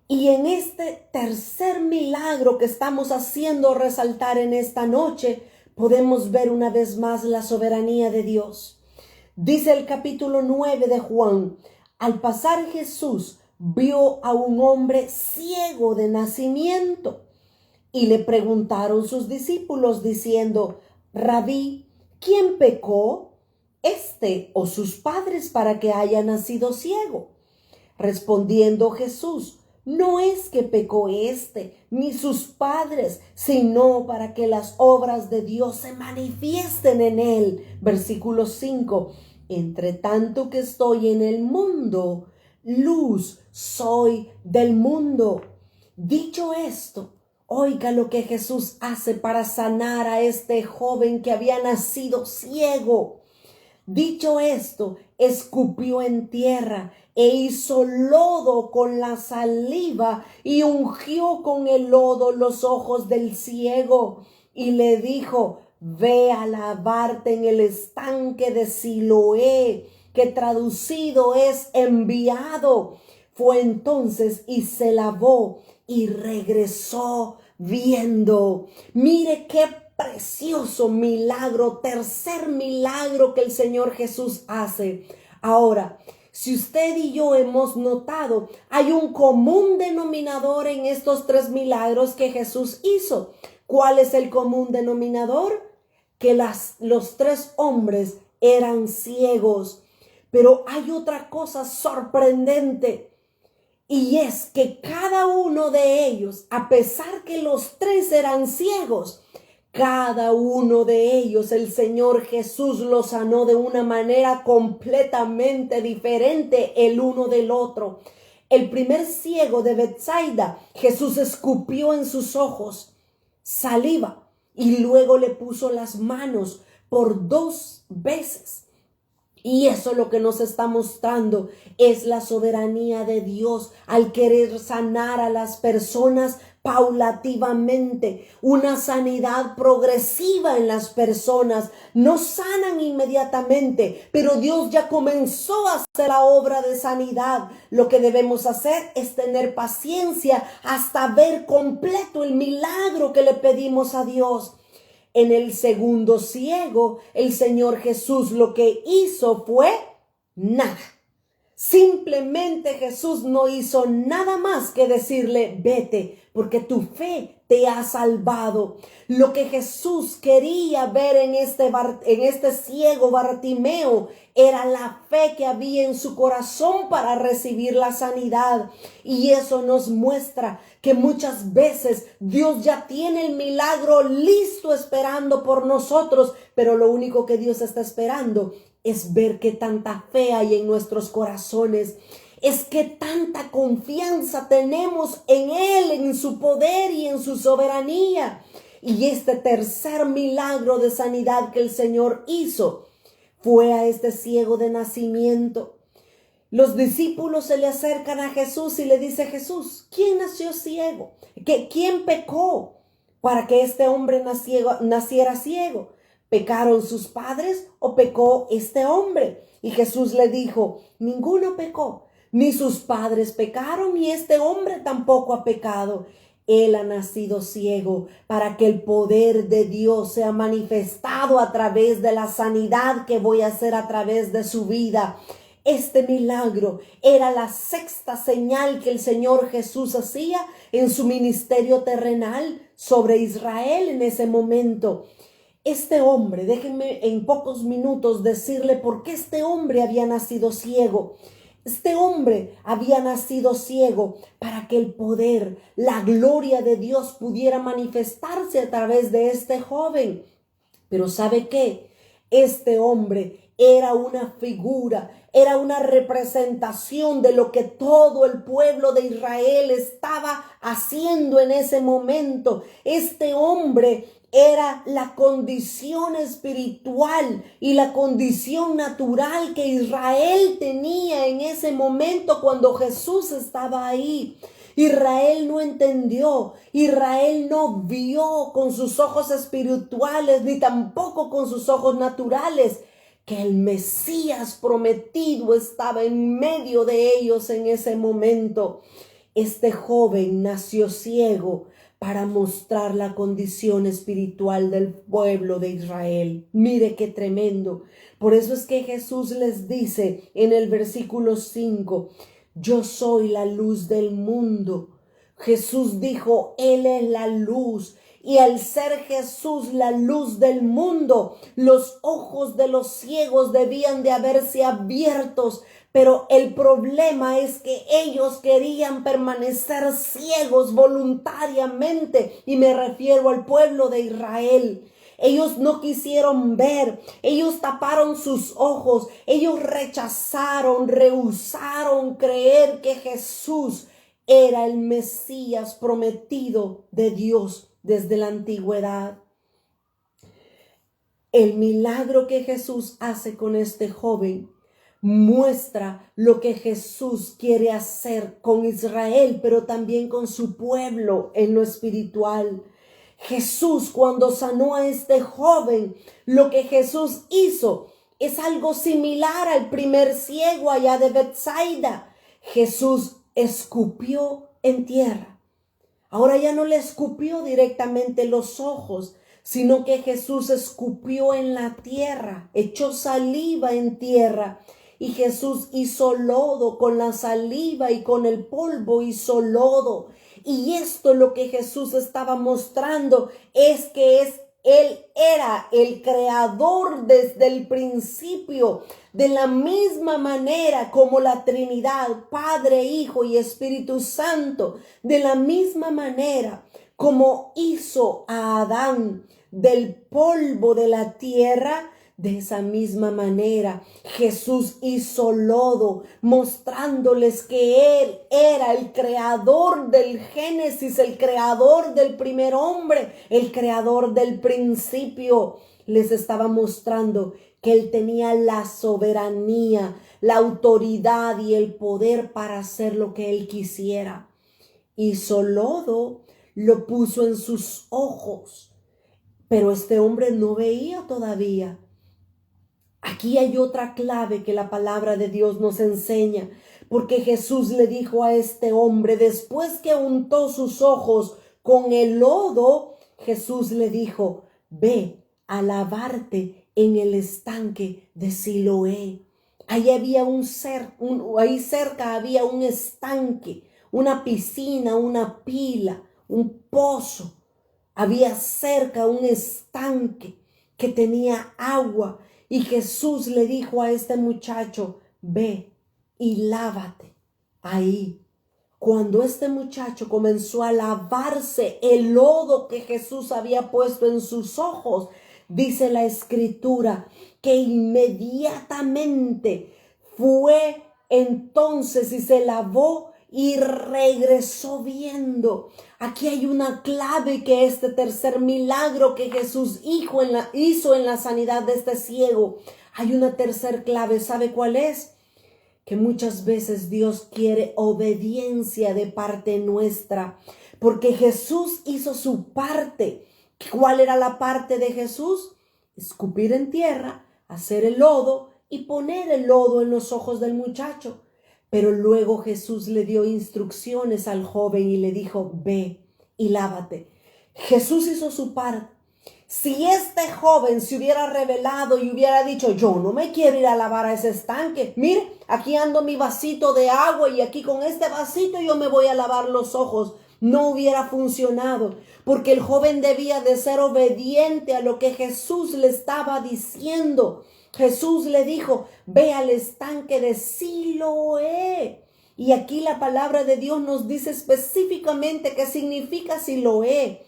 A: Y en este tercer milagro que estamos haciendo resaltar en esta noche, podemos ver una vez más la soberanía de Dios. Dice el capítulo 9 de Juan: al pasar Jesús vio a un hombre ciego de nacimiento y le preguntaron sus discípulos diciendo: Rabí, ¿quién pecó, este o sus padres, para que haya nacido ciego? Respondiendo Jesús: no es que pecó este ni sus padres, sino para que las obras de Dios se manifiesten en él. Versículo 5. Entre tanto que estoy en el mundo, luz soy del mundo. Dicho esto, oiga lo que Jesús hace para sanar a este joven que había nacido ciego. Dicho esto, escupió en tierra e hizo lodo con la saliva y ungió con el lodo los ojos del ciego y le dijo: ve a lavarte en el estanque de Siloé, que traducido es enviado. Fue entonces y se lavó y regresó viendo. Mire qué precioso milagro, tercer milagro que el Señor Jesús hace. Ahora, si usted y yo hemos notado, hay un común denominador en estos tres milagros que Jesús hizo. ¿Cuál es el común denominador? Que los tres hombres eran ciegos. Pero hay otra cosa sorprendente, y es que cada uno de ellos, a pesar que los tres eran ciegos, cada uno de ellos el Señor Jesús los sanó de una manera completamente diferente el uno del otro. El primer ciego de Betsaida, Jesús escupió en sus ojos saliva y luego le puso las manos por 2 veces. Y eso lo que nos está mostrando es la soberanía de Dios al querer sanar a las personas paulativamente, una sanidad progresiva en las personas. No sanan inmediatamente, pero Dios ya comenzó a hacer la obra de sanidad. Lo que debemos hacer es tener paciencia hasta ver completo el milagro que le pedimos a Dios. En el segundo ciego, el Señor Jesús lo que hizo fue nada. Simplemente Jesús no hizo nada más que decirle: vete, porque tu fe te ha salvado. Lo que Jesús quería ver en este ciego Bartimeo era la fe que había en su corazón para recibir la sanidad. Y eso nos muestra que muchas veces Dios ya tiene el milagro listo esperando por nosotros, pero lo único que Dios está esperando es ver qué tanta fe hay en nuestros corazones. Es que tanta confianza tenemos en Él, en su poder y en su soberanía. Y este tercer milagro de sanidad que el Señor hizo fue a este ciego de nacimiento. Los discípulos se le acercan a Jesús y le dice: Jesús, ¿quién nació ciego? ¿Quién pecó para que este hombre naciera ciego? ¿Pecaron sus padres o pecó este hombre? Y Jesús le dijo: ninguno pecó. ni sus padres pecaron, y este hombre tampoco ha pecado. Él ha nacido ciego para que el poder de Dios sea manifestado a través de la sanidad que voy a hacer a través de su vida. Este milagro era la sexta señal que el Señor Jesús hacía en su ministerio terrenal sobre Israel en ese momento. Este hombre, déjenme en pocos minutos decirle por qué este hombre había nacido ciego. Este hombre había nacido ciego para que el poder, la gloria de Dios pudiera manifestarse a través de este joven. Pero ¿sabe qué? Este hombre era una figura, era una representación de lo que todo el pueblo de Israel estaba haciendo en ese momento. Este hombre era la condición espiritual y la condición natural que Israel tenía en ese momento cuando Jesús estaba ahí. Israel no entendió, Israel no vio con sus ojos espirituales ni tampoco con sus ojos naturales que el Mesías prometido estaba en medio de ellos en ese momento. Este joven nació ciego para mostrar la condición espiritual del pueblo de Israel. Mire qué tremendo. Por eso es que Jesús les dice en el versículo 5, yo soy la luz del mundo. Jesús dijo, Él es la luz. Y al ser Jesús la luz del mundo, los ojos de los ciegos debían de haberse abiertos. Pero el problema es que ellos querían permanecer ciegos voluntariamente. Y me refiero al pueblo de Israel. Ellos no quisieron ver, ellos taparon sus ojos, ellos rehusaron creer que Jesús era el Mesías prometido de Dios desde la antigüedad. El milagro que Jesús hace con este joven muestra lo que Jesús quiere hacer con Israel, pero también con su pueblo en lo espiritual. Jesús, cuando sanó a este joven, lo que Jesús hizo es algo similar al primer ciego allá de Betsaida. Jesús escupió en tierra. Ahora ya no le escupió directamente los ojos, sino que Jesús escupió en la tierra, echó saliva en tierra. Y Jesús hizo lodo con la saliva y con el polvo hizo lodo. Y esto lo que Jesús estaba mostrando es que Él era el creador desde el principio. De la misma manera como la Trinidad, Padre, Hijo y Espíritu Santo, de la misma manera como hizo a Adán del polvo de la tierra, de esa misma manera Jesús hizo lodo, mostrándoles que Él era el creador del Génesis, el creador del primer hombre, el creador del principio. Les estaba mostrando que Él tenía la soberanía, la autoridad y el poder para hacer lo que Él quisiera. Hizo lodo, lo puso en sus ojos, pero este hombre no veía todavía. Aquí hay otra clave que la palabra de Dios nos enseña, porque Jesús le dijo a este hombre, después que untó sus ojos con el lodo, Jesús le dijo, ve a lavarte en el estanque de Siloé. Ahí había ahí cerca había un estanque, una piscina, una pila, un pozo. Había cerca un estanque que tenía agua. Y Jesús le dijo a este muchacho, ve y lávate ahí. Cuando este muchacho comenzó a lavarse el lodo que Jesús había puesto en sus ojos, dice la Escritura que inmediatamente fue entonces y se lavó y regresó viendo. Aquí hay una clave que este tercer milagro que Jesús hizo en la sanidad de este ciego. Hay una tercer clave, ¿sabe cuál es? Que muchas veces Dios quiere obediencia de parte nuestra, porque Jesús hizo su parte. ¿Cuál era la parte de Jesús? Escupir en tierra, hacer el lodo y poner el lodo en los ojos del muchacho. Pero luego Jesús le dio instrucciones al joven y le dijo, ve y lávate. Jesús hizo su parte. Si este joven se hubiera revelado y hubiera dicho, yo no me quiero ir a lavar a ese estanque. Mire, aquí ando mi vasito de agua y aquí con este vasito yo me voy a lavar los ojos. No hubiera funcionado, porque el joven debía de ser obediente a lo que Jesús le estaba diciendo. Jesús le dijo, ve al estanque de Siloé. Y aquí la palabra de Dios nos dice específicamente qué significa Siloé.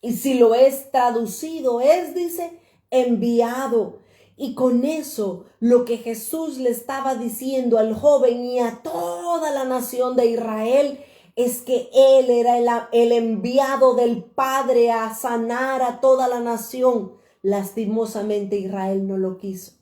A: Y si lo es traducido, dice, enviado. Y con eso, lo que Jesús le estaba diciendo al joven y a toda la nación de Israel es que él era el enviado del Padre a sanar a toda la nación. Lastimosamente Israel no lo quiso.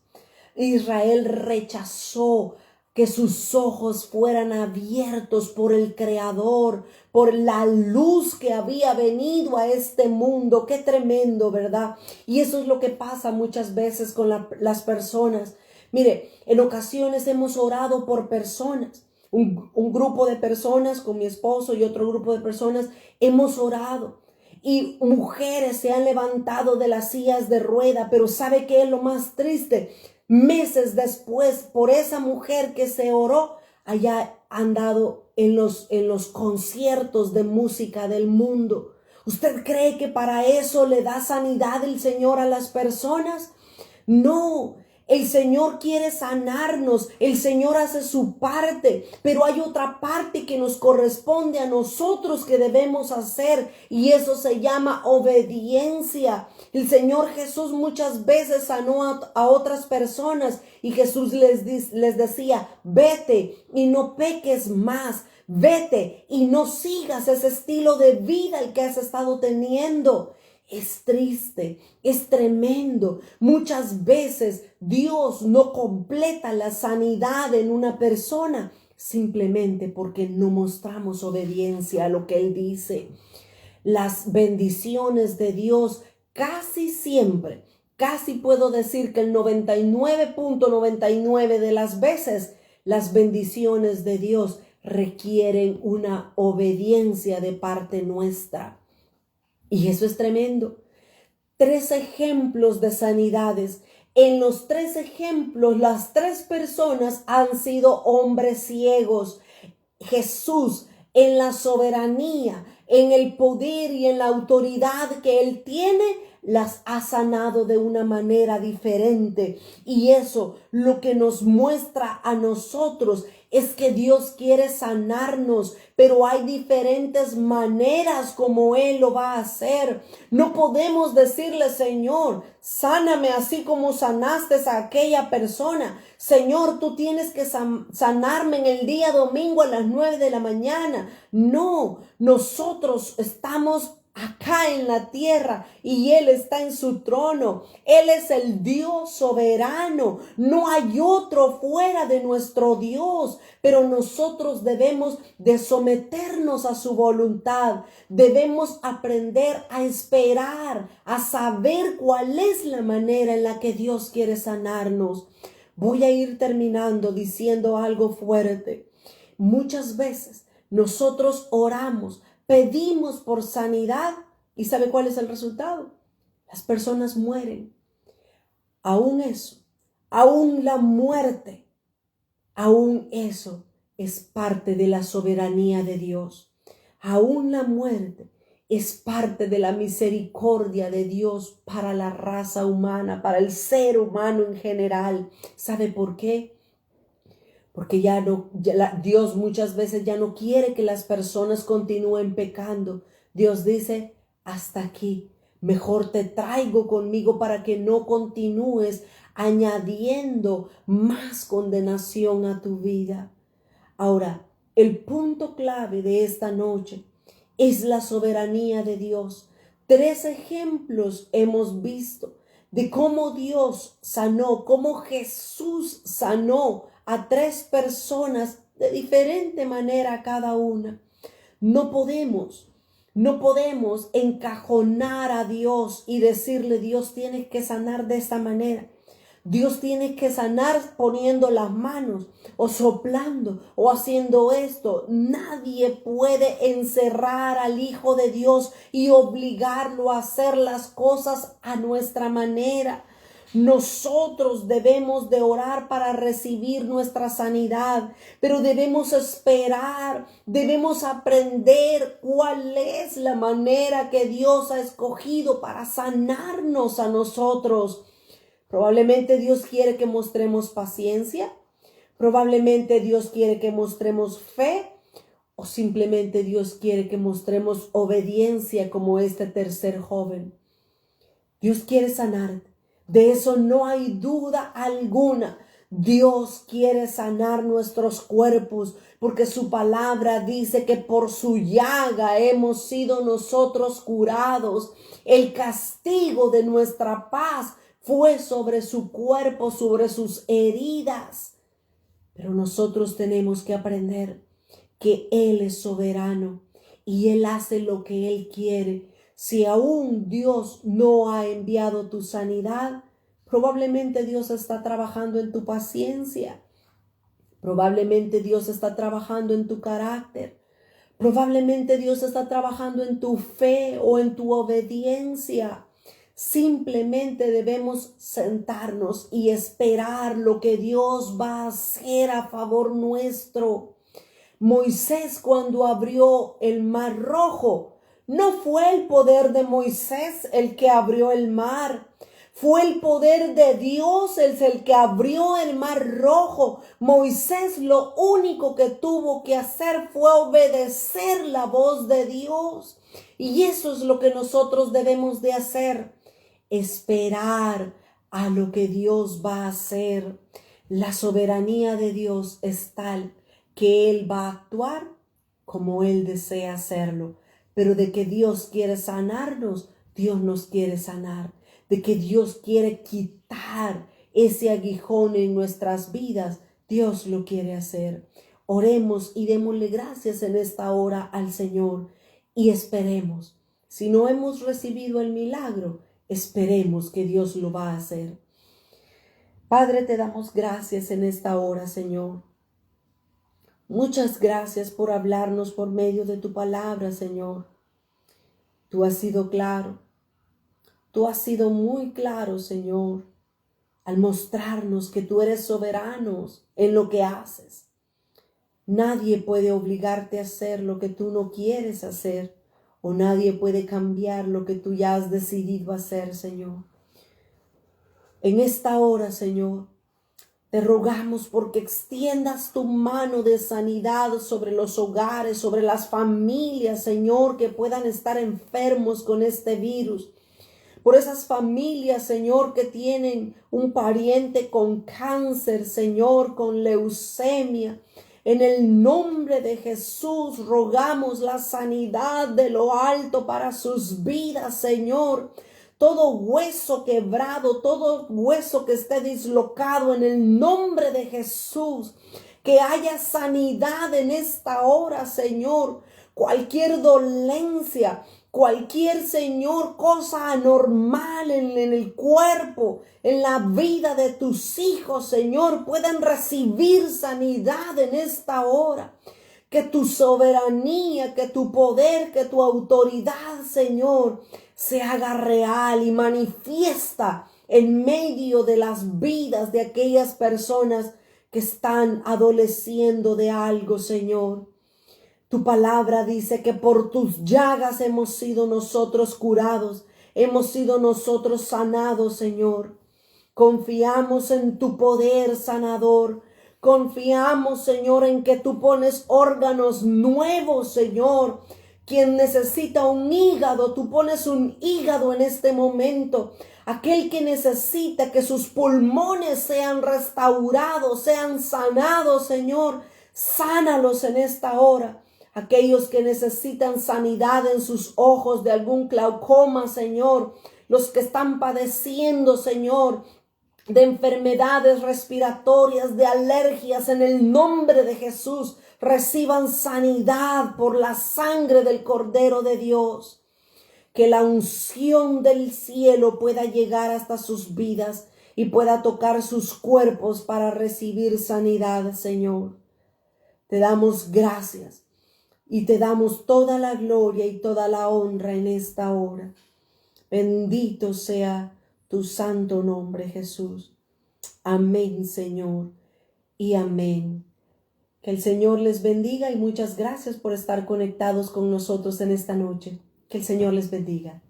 A: Israel rechazó que sus ojos fueran abiertos por el Creador, por la luz que había venido a este mundo. Qué tremendo, ¿verdad? Y eso es lo que pasa muchas veces con las personas. Mire, en ocasiones hemos orado por personas. Un grupo de personas con mi esposo y otro grupo de personas hemos orado. Y mujeres se han levantado de las sillas de rueda, pero ¿sabe qué es lo más triste? Meses después, por esa mujer que se oró, allá han dado en los conciertos de música del mundo. ¿Usted cree que para eso le da sanidad el Señor a las personas? No. El Señor quiere sanarnos, el Señor hace su parte, pero hay otra parte que nos corresponde a nosotros que debemos hacer, y eso se llama obediencia. El Señor Jesús muchas veces sanó a otras personas y Jesús les decía, vete y no peques más, vete y no sigas ese estilo de vida el que has estado teniendo. Es triste, es tremendo. Muchas veces Dios no completa la sanidad en una persona simplemente porque no mostramos obediencia a lo que Él dice. Las bendiciones de Dios casi siempre, casi puedo decir que el 99.99 de las veces, las bendiciones de Dios requieren una obediencia de parte nuestra. Y eso es tremendo. 3 ejemplos de sanidades. En los 3 ejemplos, las 3 personas han sido hombres ciegos. Jesús, en la soberanía, en el poder y en la autoridad que Él tiene, las ha sanado de una manera diferente. Y eso lo que nos muestra a nosotros es que Dios quiere sanarnos, pero hay diferentes maneras como Él lo va a hacer. No podemos decirle, Señor, sáname así como sanaste a aquella persona. Señor, tú tienes que sanarme en el día domingo a las 9 de la mañana. No, nosotros estamos acá en la tierra y Él está en su trono. Él es el Dios soberano. No hay otro fuera de nuestro Dios, pero nosotros debemos de someternos a su voluntad. Debemos aprender a esperar, a saber cuál es la manera en la que Dios quiere sanarnos. Voy a ir terminando diciendo algo fuerte. Muchas veces nosotros oramos, pedimos por sanidad y ¿sabe cuál es el resultado? Las personas mueren. Aún eso, aún la muerte, aún eso es parte de la soberanía de Dios. Aún la muerte es parte de la misericordia de Dios para la raza humana, para el ser humano en general. ¿Sabe por qué? Porque Dios muchas veces ya no quiere que las personas continúen pecando. Dios dice, hasta aquí, mejor te traigo conmigo para que no continúes añadiendo más condenación a tu vida. Ahora, el punto clave de esta noche es la soberanía de Dios. 3 ejemplos hemos visto de cómo Dios sanó, cómo Jesús sanó a 3 personas de diferente manera cada una. No podemos encajonar a Dios y decirle, Dios, tienes que sanar de esta manera. Dios tiene que sanar poniendo las manos o soplando o haciendo esto. Nadie puede encerrar al Hijo de Dios y obligarlo a hacer las cosas a nuestra manera. Nosotros debemos de orar para recibir nuestra sanidad, pero debemos esperar, debemos aprender cuál es la manera que Dios ha escogido para sanarnos a nosotros. Probablemente Dios quiere que mostremos paciencia, probablemente Dios quiere que mostremos fe, o simplemente Dios quiere que mostremos obediencia como este tercer joven. Dios quiere sanarte. De eso no hay duda alguna. Dios quiere sanar nuestros cuerpos porque su palabra dice que por su llaga hemos sido nosotros curados. El castigo de nuestra paz fue sobre su cuerpo, sobre sus heridas. Pero nosotros tenemos que aprender que Él es soberano y Él hace lo que Él quiere. Si aún Dios no ha enviado tu sanidad, probablemente Dios está trabajando en tu paciencia. Probablemente Dios está trabajando en tu carácter. Probablemente Dios está trabajando en tu fe o en tu obediencia. Simplemente debemos sentarnos y esperar lo que Dios va a hacer a favor nuestro. Moisés, cuando abrió el mar rojo, no fue el poder de Moisés el que abrió el mar. Fue el poder de Dios el que abrió el mar rojo. Moisés lo único que tuvo que hacer fue obedecer la voz de Dios. Y eso es lo que nosotros debemos de hacer. Esperar a lo que Dios va a hacer. La soberanía de Dios es tal que Él va a actuar como Él desea hacerlo. Pero de que Dios quiere sanarnos, Dios nos quiere sanar. De que Dios quiere quitar ese aguijón en nuestras vidas, Dios lo quiere hacer. Oremos y démosle gracias en esta hora al Señor y esperemos. Si no hemos recibido el milagro, esperemos que Dios lo va a hacer. Padre, te damos gracias en esta hora, Señor. Muchas gracias por hablarnos por medio de tu palabra, Señor. Tú has sido claro. Tú has sido muy claro, Señor, al mostrarnos que tú eres soberano en lo que haces. Nadie puede obligarte a hacer lo que tú no quieres hacer, o nadie puede cambiar lo que tú ya has decidido hacer, Señor. En esta hora, Señor, te rogamos porque extiendas tu mano de sanidad sobre los hogares, sobre las familias, Señor, que puedan estar enfermos con este virus. Por esas familias, Señor, que tienen un pariente con cáncer, Señor, con leucemia. En el nombre de Jesús rogamos la sanidad de lo alto para sus vidas, Señor. Todo hueso quebrado, todo hueso que esté dislocado en el nombre de Jesús. Que haya sanidad en esta hora, Señor. Cualquier dolencia, cualquier, Señor, cosa anormal en el cuerpo, en la vida de tus hijos, Señor, puedan recibir sanidad en esta hora. Que tu soberanía, que tu poder, que tu autoridad, Señor, se haga real y manifiesta en medio de las vidas de aquellas personas que están adoleciendo de algo, Señor. Tu palabra dice que por tus llagas hemos sido nosotros curados, hemos sido nosotros sanados, Señor. Confiamos en tu poder sanador. Confiamos, Señor, en que tú pones órganos nuevos, Señor. Quien necesita un hígado, tú pones un hígado en este momento. Aquel que necesita que sus pulmones sean restaurados, sean sanados, Señor, sánalos en esta hora. Aquellos que necesitan sanidad en sus ojos de algún glaucoma, Señor. Los que están padeciendo, Señor, de enfermedades respiratorias, de alergias, en el nombre de Jesús, reciban sanidad por la sangre del Cordero de Dios. Que la unción del cielo pueda llegar hasta sus vidas y pueda tocar sus cuerpos para recibir sanidad, Señor. Te damos gracias y te damos toda la gloria y toda la honra en esta hora. Bendito sea tu santo nombre, Jesús. Amén, Señor, y amén. Que el Señor les bendiga y muchas gracias por estar conectados con nosotros en esta noche. Que el Señor les bendiga.